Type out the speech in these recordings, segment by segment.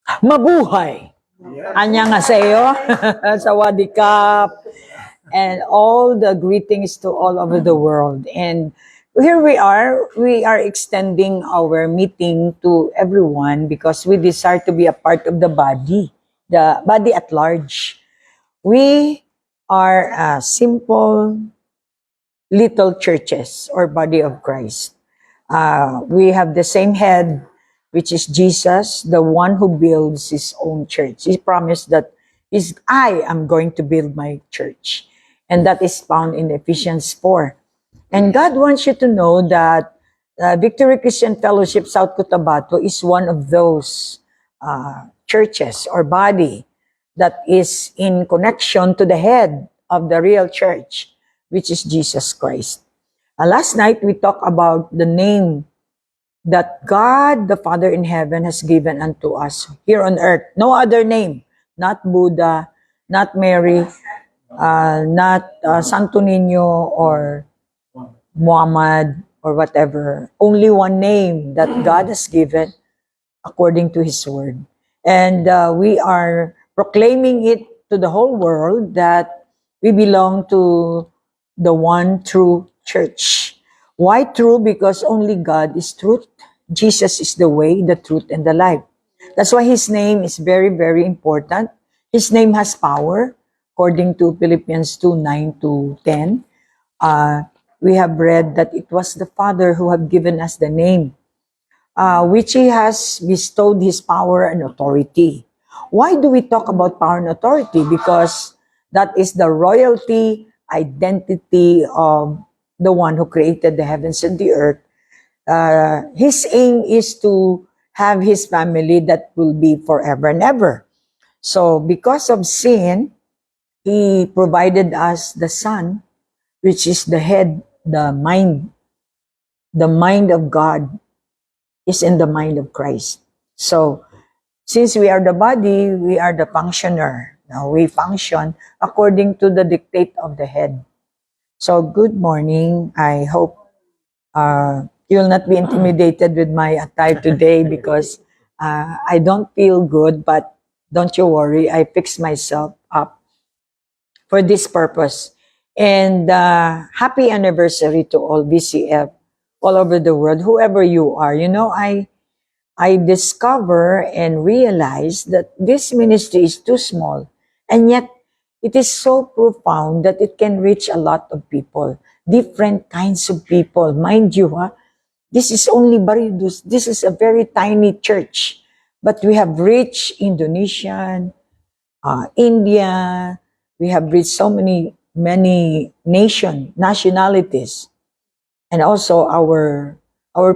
Mabuhay! Annyeonghaseyo, Sawadee-kap, and all the greetings to all over the world. And here we are extending our meeting to everyone because we desire to be a part of the body at large. We are simple little churches or body of Christ. We have the same head, which is Jesus, the one who builds his own church. He promised that I am going to build my church. And that is found in Ephesians 4. And God wants you to know that Victory Christian Fellowship South Cotabato is one of those churches or body that is in connection to the head of the real church, which is Jesus Christ. Last night, we talked about the name that God, the Father in heaven, has given unto us here on earth. No other name. Not Buddha, not Mary, not Santo Niño or Muhammad or whatever. Only one name that God has given according to His Word. And we are proclaiming it to the whole world that we belong to the one true church. Why true? Because only God is truth. Jesus is the way, the truth, and the life. That's why His name is very, very important. His name has power, according to Philippians 2:9-10. We have read that it was the Father who have given us the name, which He has bestowed His power and authority. Why do we talk about power and authority? Because that is the royalty identity of the one who created the heavens and the earth. His aim is to have His family that will be forever and ever. So because of sin, He provided us the Son, which is the head, the mind. The mind of God is in the mind of Christ. So, since we are the body, we are the functioner. Now, we function according to the dictate of the head. So, good morning. I hope you will not be intimidated with my attire today because I don't feel good, but don't you worry. I fixed myself up for this purpose. And happy anniversary to all BCF all over the world, whoever you are. You know, I discover and realize that this ministry is too small, and yet it is so profound that it can reach a lot of people, different kinds of people. Mind you, this is only Baridus. This is a very tiny church, but we have reached Indonesian, India. We have reached so many nationalities, and also our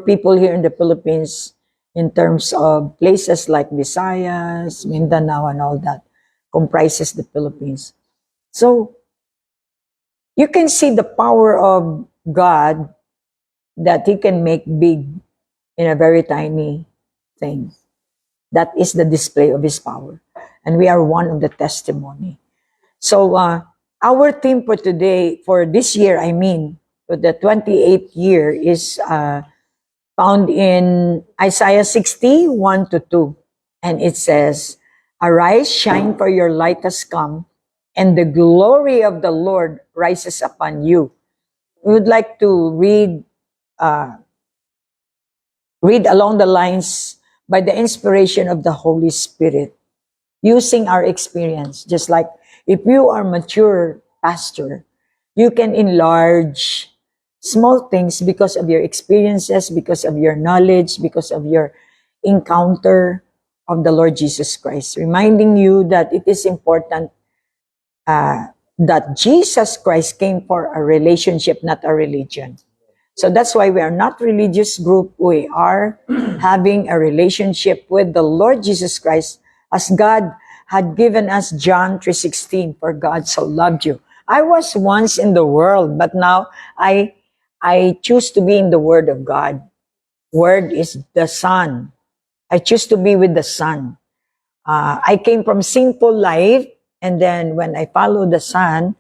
people here in the Philippines, in terms of places like Visayas, Mindanao, and all that, comprises the Philippines. So you can see the power of God that He can make big in a very tiny thing. That is the display of His power. And we are one of the testimony. So our theme for today, for this year, for the 28th year, is found in Isaiah 60:1-2. And it says, "Arise, shine, for your light has come, and the glory of the Lord rises upon you." We would like to read along the lines by the inspiration of the Holy Spirit, using our experience. Just like if you are mature pastor, you can enlarge small things because of your experiences, because of your knowledge, because of your encounter of the Lord Jesus Christ, reminding you that it is important that Jesus Christ came for a relationship, not a religion. So that's why we are not religious group. We are having a relationship with the Lord Jesus Christ, as God had given us John 3:16, "For God so loved you." I was once in the world, but now I choose to be in the Word of God. Word is the Son. I choose to be with the Son. I came from sinful life, and then when I followed the Son,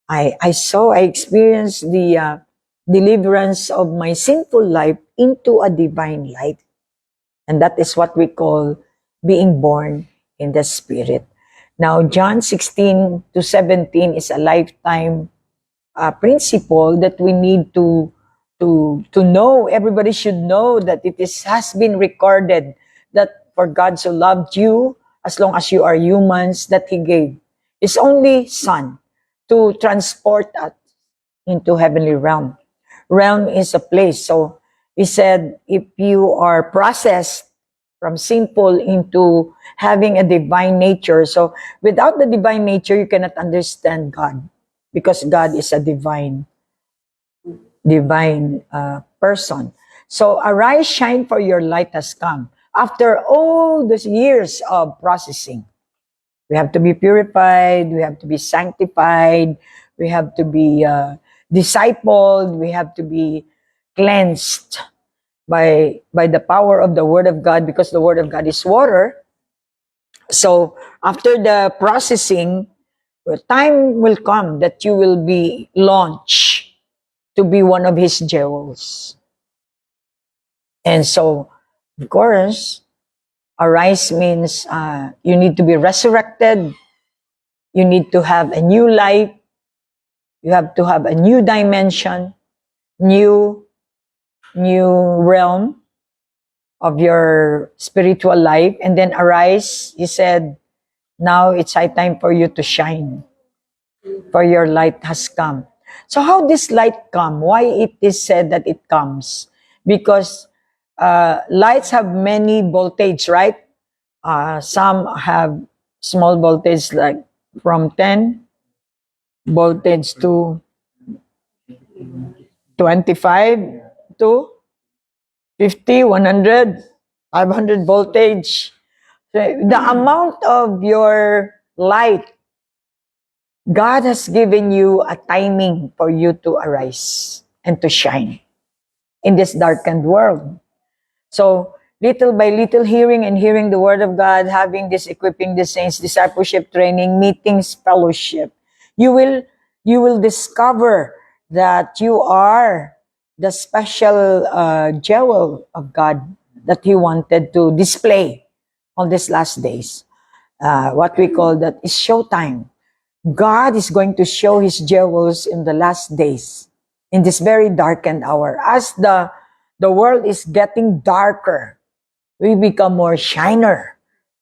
I experienced the deliverance of my sinful life into a divine life. And that is what we call being born in the Spirit. Now, John 16 to 17 is a lifetime principle that we need to know. Everybody should know that has been recorded that for God so loved you, as long as you are humans, that He gave His only Son to transport us into heavenly realm. Realm is a place. So He said, if you are processed from sinful into having a divine nature, so without the divine nature, you cannot understand God, because God is a divine person. So arise, shine, for your light has come. After all these years of processing, we have to be purified, we have to be sanctified, we have to be discipled, we have to be cleansed by the power of the Word of God, because the Word of God is water. So after the processing, the time will come that you will be launched to be one of His jewels. And so, of course, arise means you need to be resurrected. You need to have a new life. You have to have a new dimension, new realm of your spiritual life. And then arise, He said, now it's high time for you to shine, for your light has come. So how this light come? Why it is said that it comes? Because lights have many voltage, right? Some have small voltage, like from 10 voltage to 25 to 50, 100, 500 voltage. So the amount of your light, God has given you a timing for you to arise and to shine in this darkened world. So, little by little, hearing and hearing the Word of God, having this equipping the saints, discipleship training, meetings, fellowship, you will discover that you are the special jewel of God that He wanted to display on these last days. What we call that is showtime. God is going to show His jewels in the last days, in this very darkened hour. As the world is getting darker, we become more shiner,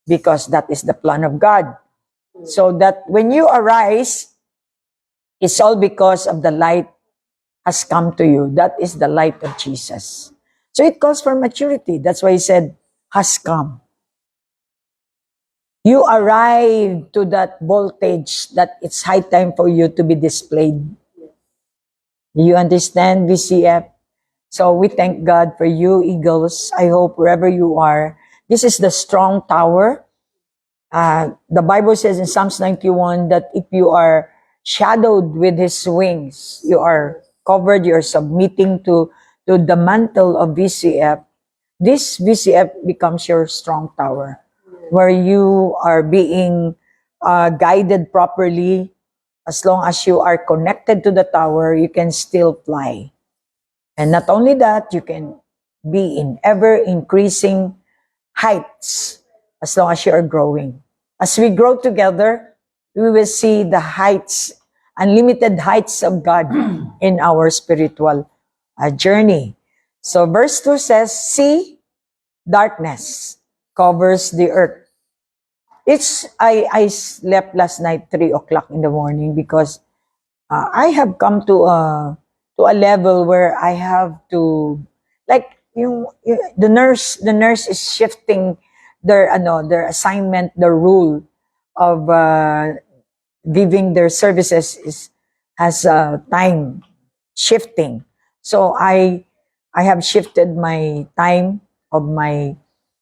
because that is the plan of God. So that when you arise, it's all because of the light has come to you. That is the light of Jesus. So it calls for maturity. That's why He said, has come. You arrive to that voltage that it's high time for you to be displayed. You understand, VCF? So we thank God for you, Eagles. I hope wherever you are, this is the strong tower. The Bible says in Psalms 91 that if you are shadowed with His wings, you are covered, you're submitting to the mantle of VCF. This VCF becomes your strong tower, where you are being guided properly. As long as you are connected to the tower, you can still fly. And not only that, you can be in ever increasing heights as long as you are growing. As we grow together, we will see the heights, unlimited heights of God in our spiritual journey. So verse 2 says, see, darkness covers the earth. I slept last night 3 o'clock in the morning, because I have come to a level where I have to, like, the nurse is shifting their assignment, the rule of giving their services has time shifting. So I have shifted my time of my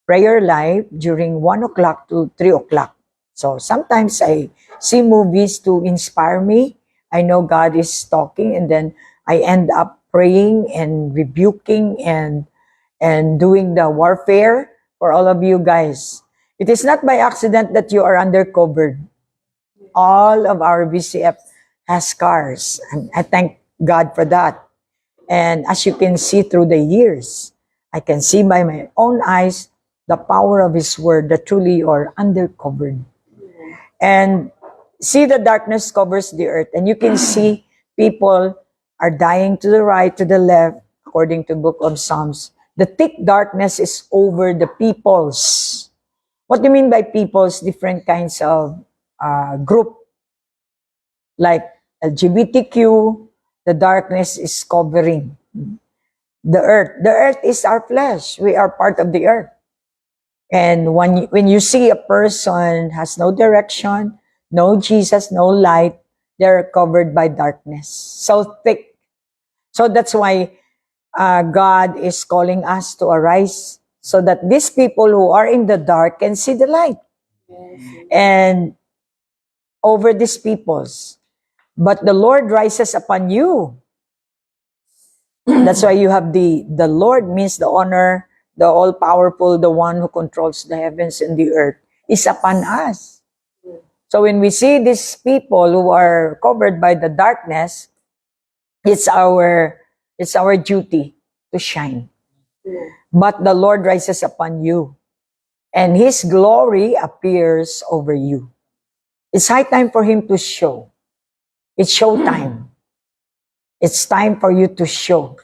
prayer life during 1 o'clock to 3 o'clock. So sometimes I see movies to inspire me. I know God is talking, and then I end up praying and rebuking and doing the warfare for all of you guys. It is not by accident that you are undercovered. All of our VCF has scars, and I thank God for that. And as you can see through the years, I can see by my own eyes the power of His Word, that truly you are undercovered. And see, the darkness covers the earth, and you can see people are dying to the right, to the left, according to book of Psalms. The thick darkness is over the peoples. What do you mean by peoples? Different kinds of group, like LGBTQ, the darkness is covering the earth. The earth is our flesh. We are part of the earth. And when you see a person has no direction, no Jesus, no light, they're covered by darkness. So thick. So that's why God is calling us to arise so that these people who are in the dark can see the light. And over these peoples. But the Lord rises upon you. That's why you have the Lord means the honor, the all-powerful, the one who controls the heavens and the earth, is upon us. So when we see these people who are covered by the darkness, it's our duty to shine. But the Lord rises upon you, and His glory appears over you. It's high time for Him to show. It's show time. It's time for you to show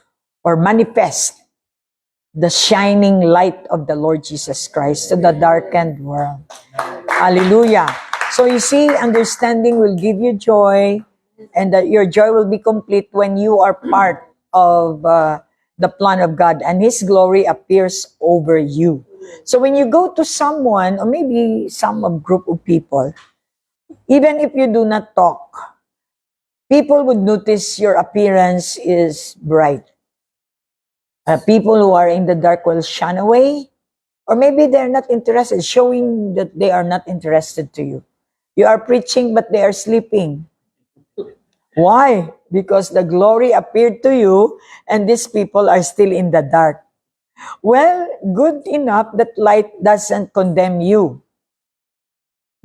or manifest the shining light of the Lord Jesus Christ to the darkened world. Hallelujah. So you see, understanding will give you joy, and that your joy will be complete when you are part of the plan of God, and His glory appears over you. So when you go to someone, or maybe some group of people, even if you do not talk, people would notice your appearance is bright. People who are in the dark will shun away, or maybe they're not interested, showing that they are not interested to you. You are preaching, but they are sleeping. Why? Because the glory appeared to you, and these people are still in the dark. Well, good enough that light doesn't condemn you,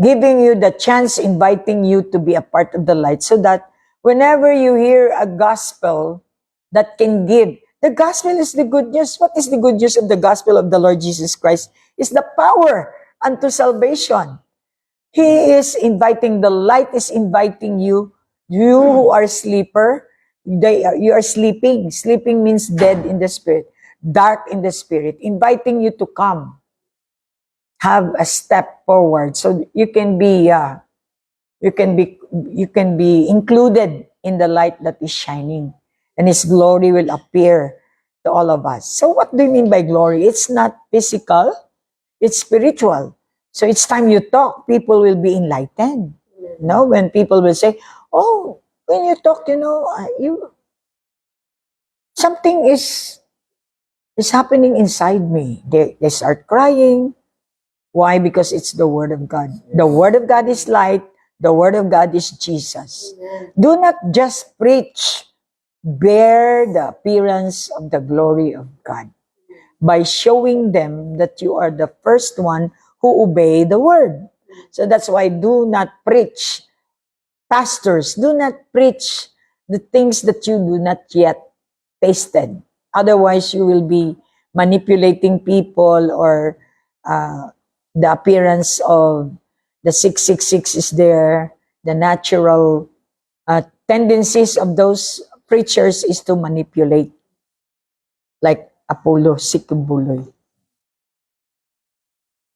giving you the chance, inviting you to be a part of the light, so that whenever you hear a gospel that can give, the gospel is the good news. What is the good news of the gospel of the Lord Jesus Christ? It's the power unto salvation. He is inviting, the light is inviting you. You who are sleeper, you are sleeping. Sleeping means dead in the spirit, dark in the spirit, inviting you to come. Have a step forward so you can be included in the light that is shining, and His glory will appear to all of us. So what do you mean by glory? It's not physical, it's spiritual. So it's time you talk, people will be enlightened. When people will say, oh, when you talk, something is happening inside me. They start crying. Why? Because it's the Word of God. The Word of God is light. The Word of God is Jesus. Do not just preach. Bear the appearance of the glory of God by showing them that you are the first one who obey the Word. So that's why do not preach. Pastors, do not preach the things that you do not yet tasted. Otherwise, you will be manipulating people, or the appearance of the 666 is there. The natural tendencies of those preachers is to manipulate, like Apollo Sikubuloy.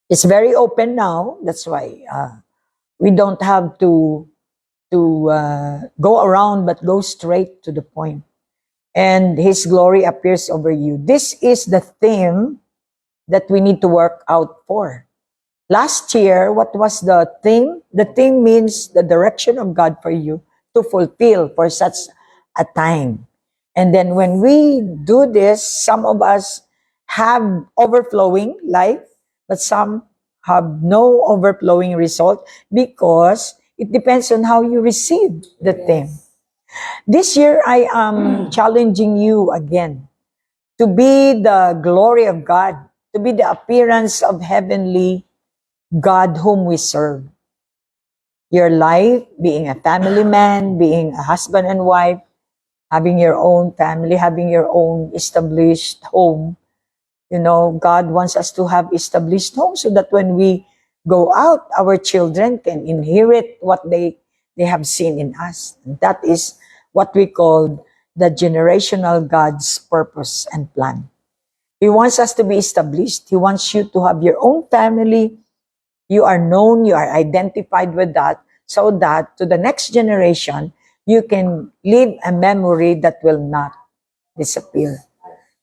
It's very open now. That's why we don't have to go around, but go straight to the point. And His glory appears over you. This is the theme that we need to work out for. Last year, what was the theme? The theme means the direction of God for you to fulfill for such a time. And then when we do this, some of us have overflowing life, but some have no overflowing result, because it depends on how you receive the theme. This year, I am challenging you again to be the glory of God, to be the appearance of heavenly God whom we serve. Your life, being a family man, being a husband and wife, having your own family, having your own established home, God wants us to have established homes so that when we go out, our children can inherit what they have seen in us. That is what we call the generational God's purpose and plan. He wants us to be established. He wants you to have your own family. You are known, you are identified with that, so that to the next generation, you can leave a memory that will not disappear,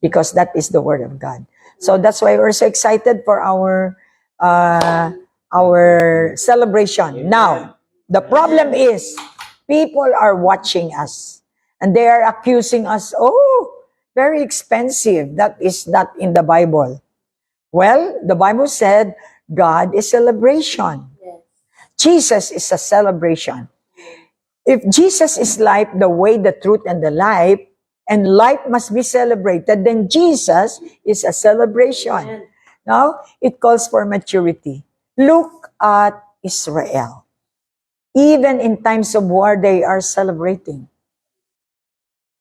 because that is the word of God. So that's why we're so excited for our celebration. Now, the problem is people are watching us and they are accusing us, oh, very expensive. That is not in the Bible. Well, the Bible said God is celebration. Jesus is a celebration. If Jesus is life, the way, the truth, and the life, and life must be celebrated, then Jesus is a celebration. Now, it calls for maturity. Look at Israel. Even in times of war, they are celebrating.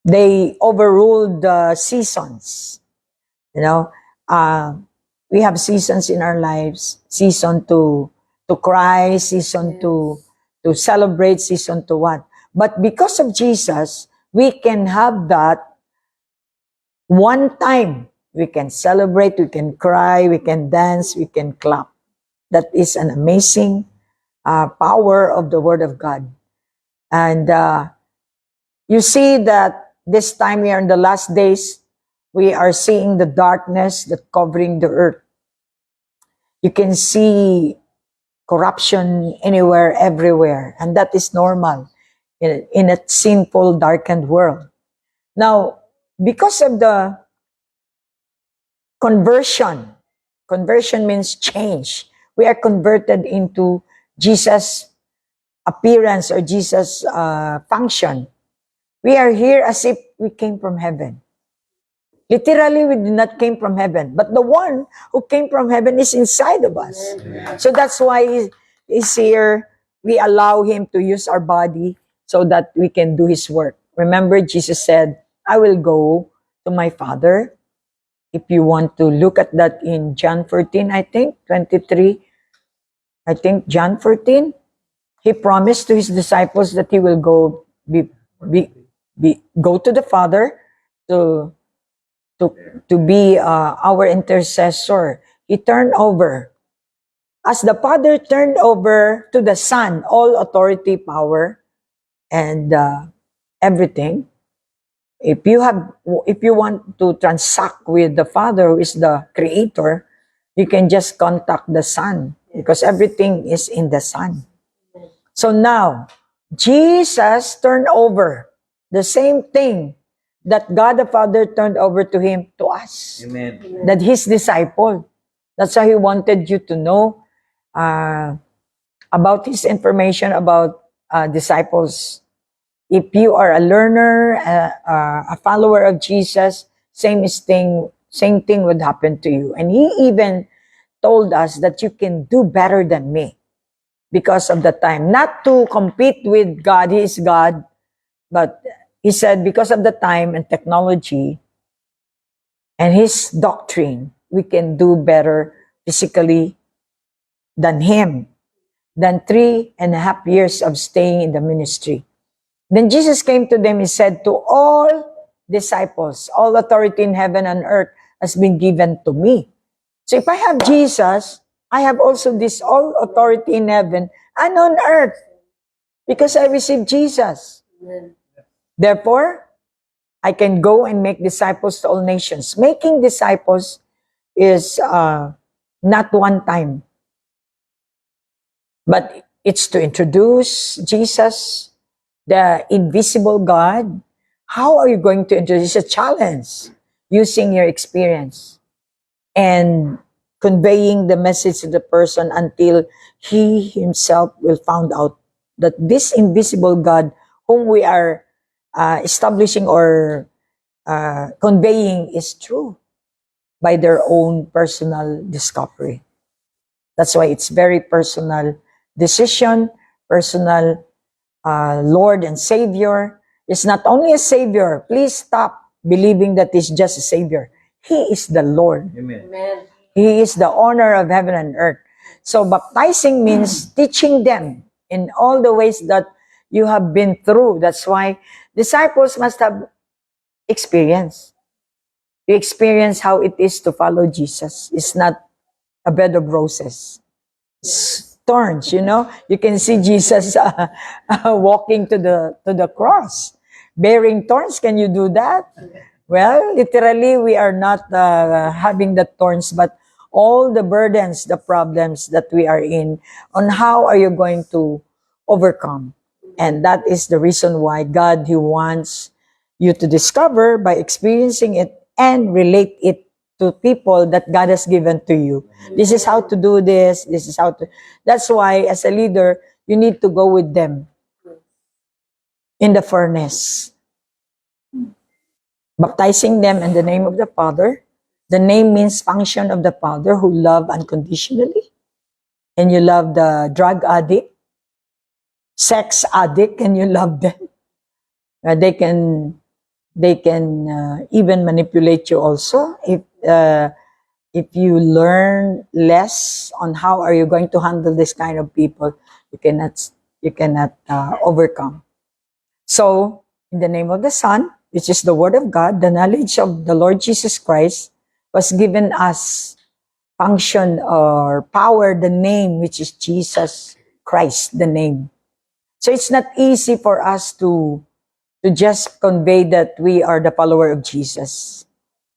They overruled the seasons. We have seasons in our lives. Season to cry, season to celebrate, season to what. But because of Jesus, we can have that one time. We can celebrate, we can cry, we can dance, we can clap. That is an amazing power of the Word of God. And you see that this time we are in the last days, we are seeing the darkness that covering the earth. You can see corruption anywhere, everywhere. And that is normal in a sinful, darkened world. Now, because of the conversion means change. We are converted into Jesus' appearance or Jesus' function. We are here as if we came from heaven. Literally, we did not came from heaven, but the one who came from heaven is inside of us. Amen. So that's why he's here. We allow him to use our body so that we can do his work. Remember, Jesus said, I will go to my Father. If you want to look at that in John 14, I think, 23, I think John 14, he promised to his disciples that he will go go to the Father to be our intercessor. He turned over. As the Father turned over to the Son all authority, power, and everything. If you want to transact with the Father, who is the Creator, you can just contact the Son, because everything is in the Son. So now, Jesus turned over the same thing that God the Father turned over to him, to us. Amen. That his disciple. That's why he wanted you to know about his information about disciples. If you are a learner, a follower of Jesus, same thing would happen to you. And he even told us that you can do better than me because of the time. Not to compete with God, he is God, but he said because of the time and technology and his doctrine, we can do better physically than him, than 3.5 years of staying in the ministry. Then Jesus came to them, he said, to all disciples, all authority in heaven and earth has been given to me. So if I have Jesus, I have also this all authority in heaven and on earth, because I received Jesus. Amen. Therefore, I can go and make disciples to all nations. Making disciples is not one time, but it's to introduce Jesus, the invisible God. How are you going to introduce? It's a challenge using your experience and conveying the message to the person until he himself will find out that this invisible God whom we are establishing or conveying is true by their own personal discovery. That's why it's very personal decision, personal Lord and Savior. Is not only a Savior. Please stop believing that He's just a Savior. He is the Lord. Amen. He is the owner of heaven and earth. So baptizing means teaching them in all the ways that you have been through. That's why disciples must have experience. You experience how it is to follow Jesus. It's not a bed of roses. It's thorns, you know. You can see Jesus walking to the cross, bearing thorns. Can you do that? Well, literally, we are not having the thorns, but all the burdens, the problems that we are in, on how are you going to overcome? And that is the reason why God, He wants you to discover by experiencing it and relate it to people that God has given to you. This is how to do this. This is how to. That's why, as a leader, you need to go with them in the furnace, baptizing them in the name of the Father. The name means function of the Father who love unconditionally. And you love the drug addict, sex addict, and you love them. They can even manipulate you also if you learn less on how are you going to handle this kind of people. You cannot overcome. So, in the name of the Son, which is the Word of God, the knowledge of the Lord Jesus Christ was given us function or power, the name, which is Jesus Christ, the name. So it's not easy for us to just convey that we are the follower of Jesus.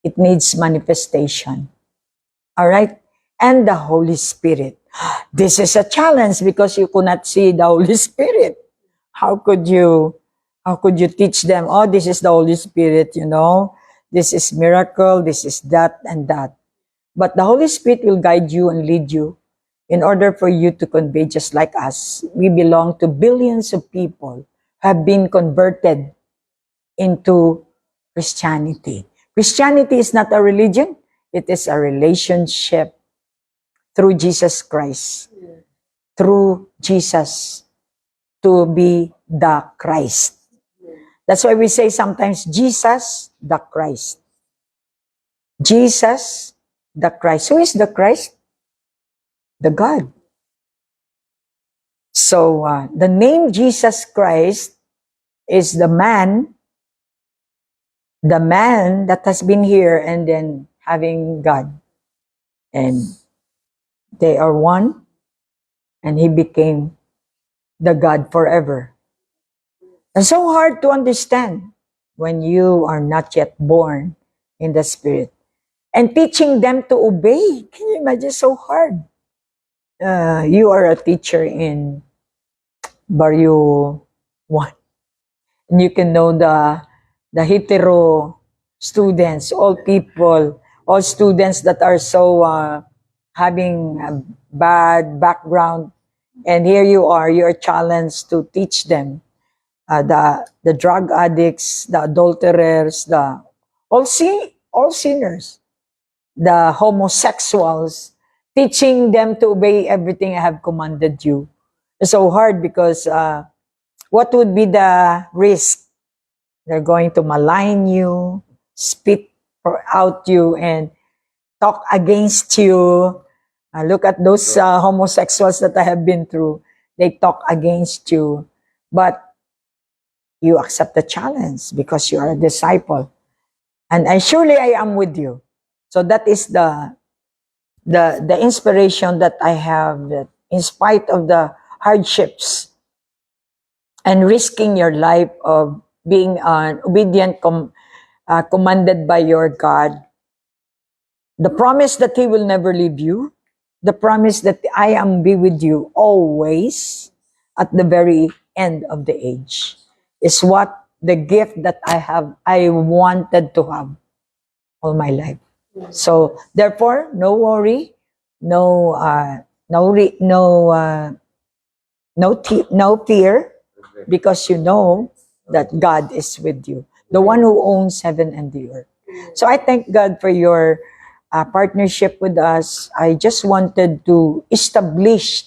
It needs manifestation. All right? And the Holy Spirit. This is a challenge because you could not see the Holy Spirit. How could you teach them, oh, this is the Holy Spirit, you know? This is miracle, this is that and that. But the Holy Spirit will guide you and lead you in order for you to convey just like us. We belong to billions of people who have been converted into Christianity. Christianity is not a religion. It is a relationship through Jesus Christ. Through Jesus to be the Christ. That's why we say sometimes, Jesus, the Christ. Jesus, the Christ. Who is the Christ? The God. So, the name Jesus Christ is the man that has been here and then having God. And they are one, and He became the God forever. And so hard to understand when you are not yet born in the Spirit. And teaching them to obey. Can you imagine? So hard. You are a teacher in Barrio 1. And you can know the hetero students, all people, all students that are so having a bad background. And here you are challenged to teach them. The drug addicts, the adulterers, all sinners, the homosexuals, teaching them to obey everything I have commanded you. It's so hard because what would be the risk? They're going to malign you, spit out you, and talk against you. Look at those homosexuals that I have been through. They talk against you. But you accept the challenge because you are a disciple. And surely I am with you. So that is the inspiration that I have, that in spite of the hardships and risking your life of being an obedient commanded by your God, the promise that He will never leave you, the promise that I am be with you always at the very end of the age, is what the gift that I wanted to have all my life. So therefore, no worry, no fear, because you know that God is with you, the one who owns heaven and the earth. So I thank God for your partnership with us. I just wanted to establish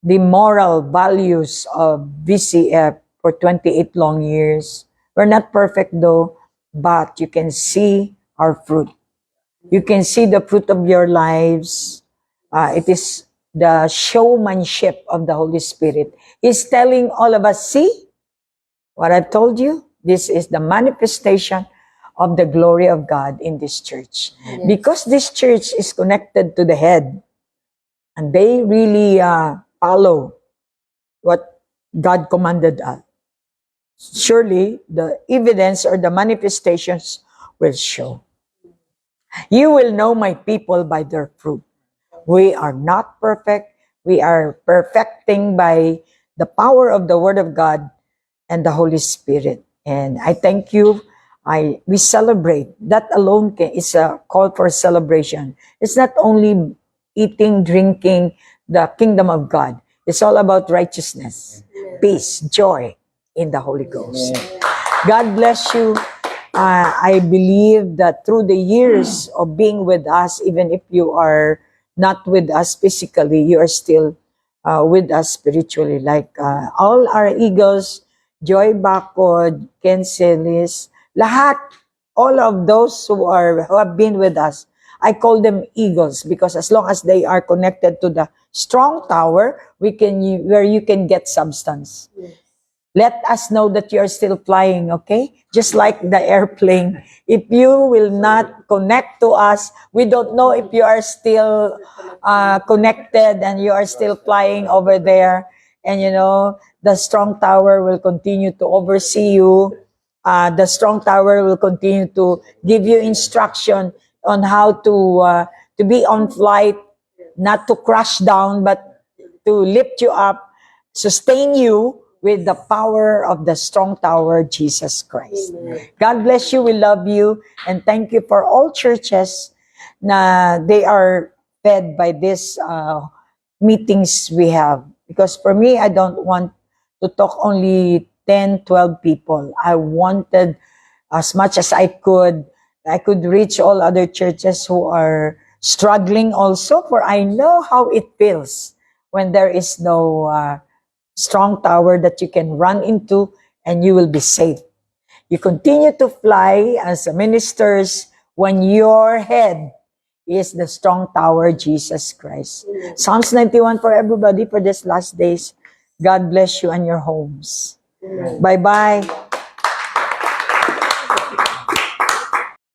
the moral values of VCF for 28 long years. We're not perfect though, but you can see our fruit. You can see the fruit of your lives. It is the showmanship of the Holy Spirit. He's telling all of us, see what I've told you? This is the manifestation of the glory of God in this church. Yes. Because this church is connected to the head, and they really follow what God commanded us. Surely the evidence or the manifestations will show. You will know my people by their fruit. We are not perfect. We are perfecting by the power of the Word of God and the Holy Spirit. And I thank you. We celebrate. That alone is a call for celebration. It's not only eating, drinking the kingdom of God. It's all about righteousness, peace, joy in the Holy Ghost. God bless you. I believe that through the years of being with us, even if you are not with us physically, you are still with us spiritually. Like all our eagles, Joy Bacod, Ken Celis, lahat, all of those who have been with us, I call them eagles because as long as they are connected to the strong tower, where you can get substance. Let us know that you are still flying, okay? Just like the airplane. If you will not connect to us, we don't know if you are still connected and you are still flying over there. And the strong tower will continue to oversee you. The strong tower will continue to give you instruction on how to be on flight, not to crash down, but to lift you up, sustain you with the power of the strong tower, Jesus Christ. Amen. God bless you. We love you. And thank you for all churches na they are fed by these meetings we have. Because for me, I don't want to talk only 10, 12 people. I wanted as much as I could reach all other churches who are struggling also, for I know how it feels when there is no strong tower that you can run into and you will be safe. You continue to fly as ministers when your head is the strong tower, Jesus Christ. Psalms 91 for everybody for these last days. God bless you and your homes. Bye-bye.